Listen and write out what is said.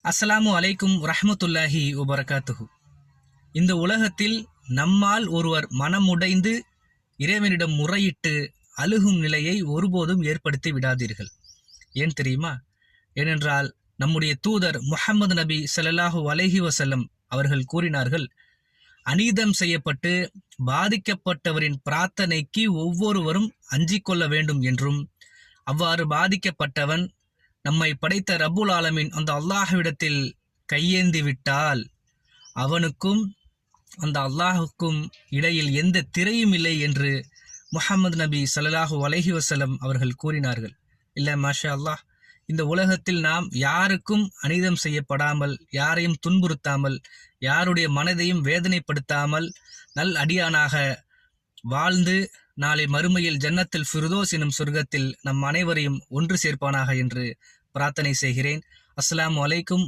அஸ்ஸலாமு அலைக்கும் ரஹ்மத்துல்லாஹி வபரகாத்துஹு. இந்த உலகத்தில் நம்மால் ஒருவர் மனமுடைந்து இறைவனிடம் முறையிட்டு அழுகும் நிலையை ஒருபோதும் ஏற்படுத்தி விடாதீர்கள். ஏன் தெரியுமா? ஏனென்றால் நம்முடைய தூதர் முஹம்மது நபி ஸல்லல்லாஹு அலைஹி வஸல்லம் அவர்கள் கூறினார்கள், அநீதம் செய்யப்பட்டு பாதிக்கப்பட்டவரின் பிரார்த்தனைக்கு ஒவ்வொருவரும் அஞ்சிக் கொள்ள வேண்டும் என்றும், அவ்வாறு பாதிக்கப்பட்டவன் நம்மை படைத்த ரப்புல் ஆலமீன் அந்த அல்லாஹ்விடத்தில் கையேந்தி விட்டால் அவனுக்கும் அந்த அல்லாஹுக்கும் இடையில் எந்த திரையும் இல்லை என்று முஹம்மது நபி ஸல்லல்லாஹு அலைஹி வஸல்லம் அவர்கள் கூறினார்கள். இல்லை, மாஷா அல்லாஹ், இந்த உலகத்தில் நாம் யாருக்கும் அநீதம் செய்யப்படாமல், யாரையும் துன்புறுத்தாமல், யாருடைய மனதையும் வேதனைப்படுத்தாமல் நல் அடியானாக வாழ்ந்து நாளை மறுமையில் ஜன்னத்தில் ஃபிர்தோஸ் எனும் சொர்க்கத்தில் நம் அனைவரையும் ஒன்று சேர்ப்பானாக என்று பிரார்த்தனை செய்கிறேன். அஸ்ஸலாமு அலைக்கும்